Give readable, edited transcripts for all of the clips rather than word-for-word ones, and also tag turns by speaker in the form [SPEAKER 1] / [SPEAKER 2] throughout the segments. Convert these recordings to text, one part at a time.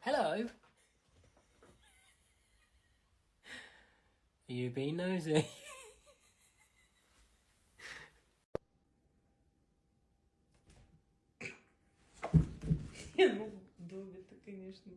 [SPEAKER 1] Hello? Are you being nosy?
[SPEAKER 2] Ну, долго-то, конечно.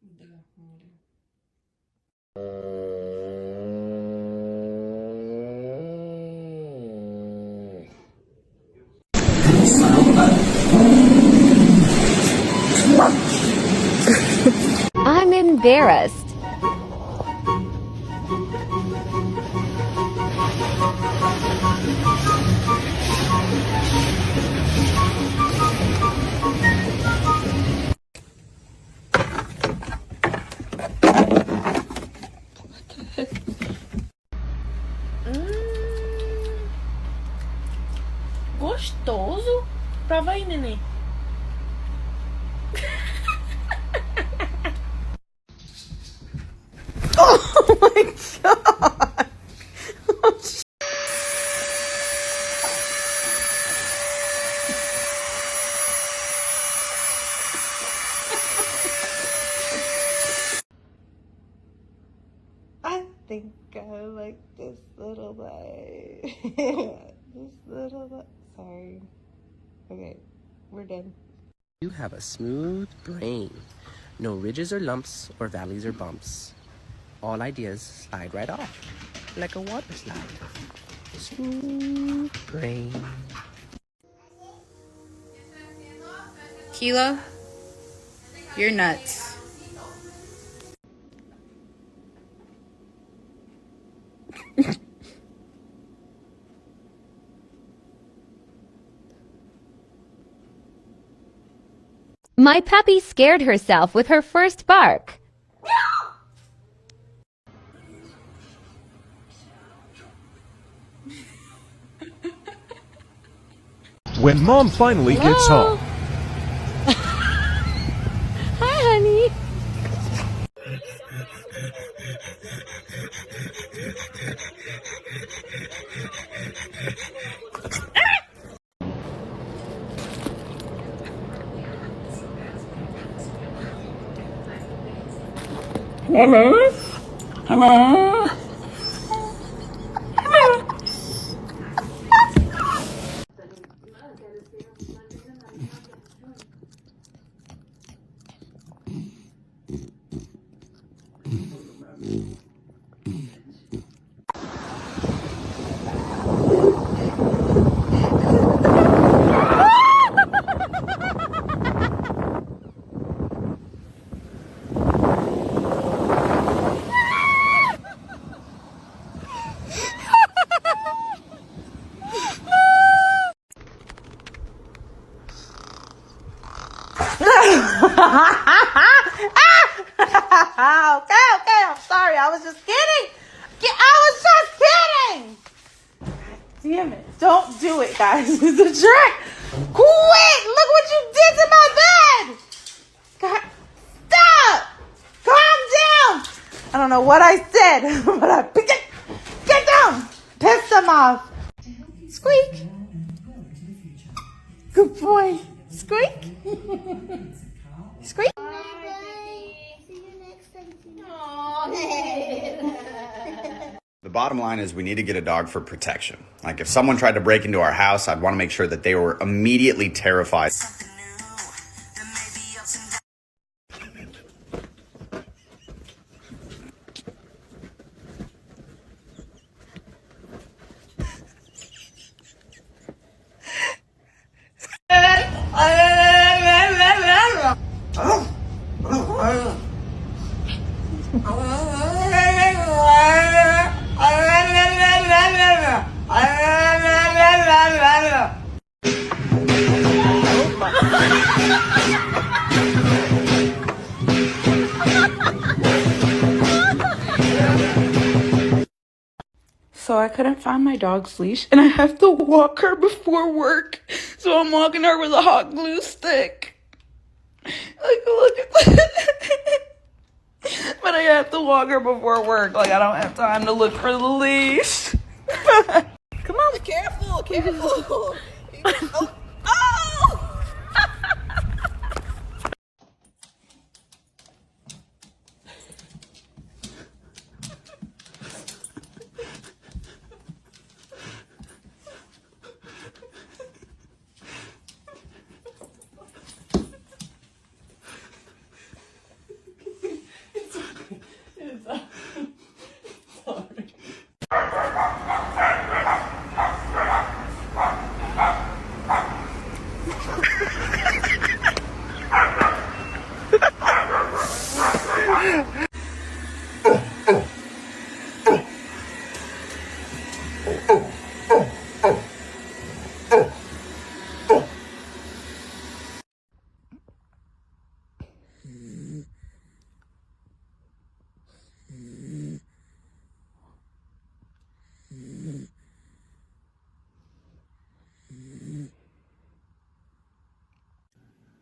[SPEAKER 2] Да, море.
[SPEAKER 3] I'm embarrassed.
[SPEAKER 2] Gostoso? Prova aí, neném. Oh my god! I think I like this little guy. This little guy. Sorry. Okay, we're done.
[SPEAKER 1] You have a smooth brain. No ridges or lumps or valleys or bumps. All ideas slide right off, like a water slide. Smooth brain.
[SPEAKER 4] Kilo, you're nuts.
[SPEAKER 3] My puppy scared herself with her first bark.
[SPEAKER 5] When Mom finally gets home.
[SPEAKER 3] Hi, honey.
[SPEAKER 2] Hello? Hello? Okay, I'm sorry. I was just kidding. I was just kidding. God damn it. Don't do it, guys. It's a trick. Quit. Look what you did to my bed. God, stop. Calm down. I don't know what I said, but I get down. Piss them off. Squeak. Good boy. Squeak. Squeak.
[SPEAKER 6] The bottom line is we need to get a dog for protection. Like if someone tried to break into our house, I'd want to make sure that they were immediately terrified.
[SPEAKER 2] So I couldn't find my dog's leash and I have to walk her before work. So I'm walking her with a hot glue stick. Like, look at that. But I have to walk her before work. Like, I don't have time to look for the leash. Come on. Careful, careful. Oh!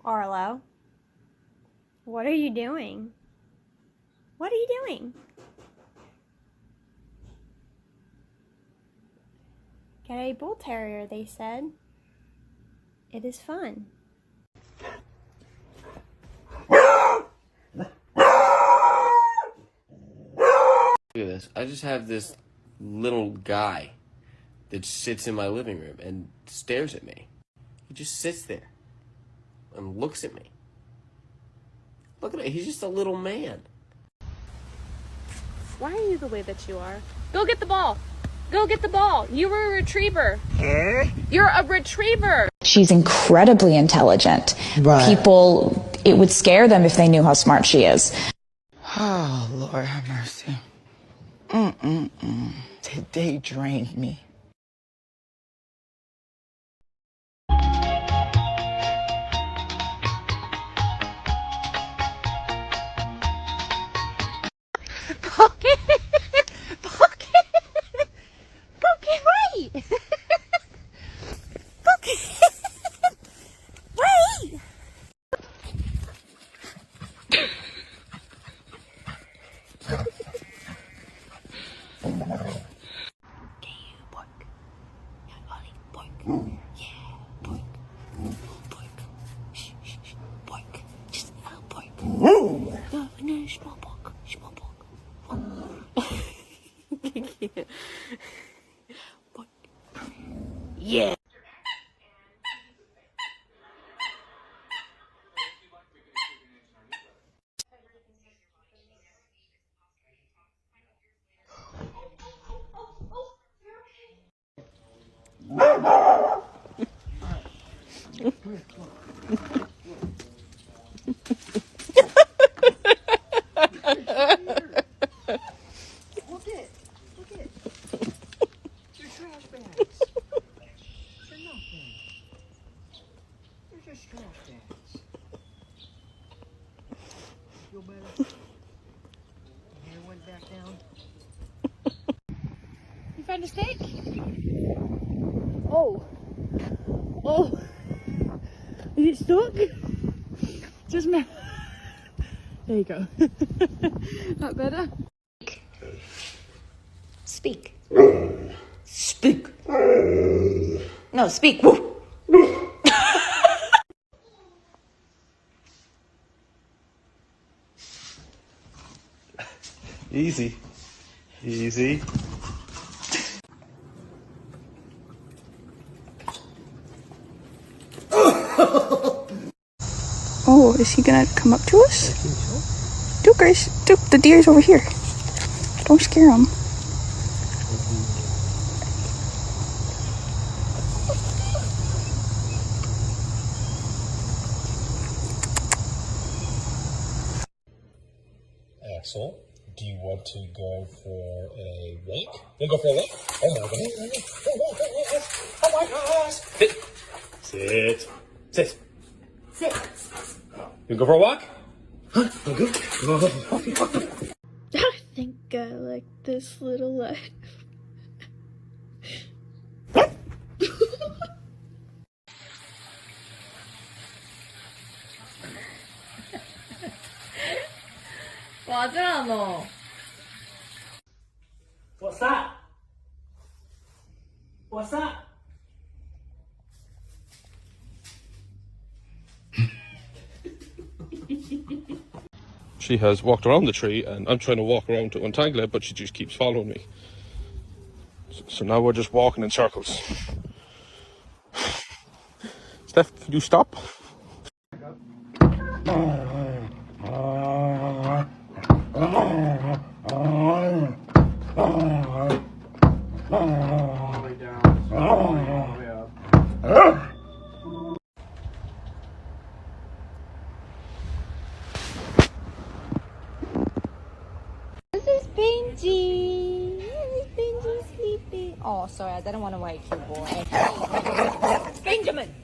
[SPEAKER 7] Arlo, what are you doing? What are you doing? Get a bull terrier, they said. It is fun.
[SPEAKER 1] Look at this. I just have this little guy that sits in my living room and stares at me. He just sits there and looks at me. Look at it. He's just a little man.
[SPEAKER 8] Why are you the way that you are? Go get the ball. Go get the ball. You were a retriever. You're a retriever.
[SPEAKER 4] She's incredibly intelligent.
[SPEAKER 9] Right.
[SPEAKER 4] People, it would scare them if they knew how smart she is.
[SPEAKER 9] Oh, Lord have mercy. Today drained me.
[SPEAKER 8] Pocket. Pocket. Pocket, wait. Pocket. Wait. Yeah. You found a steak? Oh. Oh. Is it stuck? Just me. There you go. That better?
[SPEAKER 4] Speak. Speak. No, speak. Woo.
[SPEAKER 5] Easy. Easy.
[SPEAKER 10] Oh, is he gonna come up to us? Duke, Grace, Duke, the deer's over here. Don't scare him.
[SPEAKER 5] Axel, do you want to go for a walk? You want to go for a walk? Oh my god. Oh my gosh. Sit. Sit. Sit. You go for a walk? Huh?
[SPEAKER 7] I think I like this little life.
[SPEAKER 4] 맞아, 너.
[SPEAKER 1] What's that? What's that?
[SPEAKER 5] She has walked around the tree and I'm trying to walk around to untangle it, but she just keeps following me. So now we're just walking in circles. Steph, can you stop?
[SPEAKER 7] This is Benji. This is Benji sleeping. Oh, sorry, I didn't want to wake you, boy. Benjamin.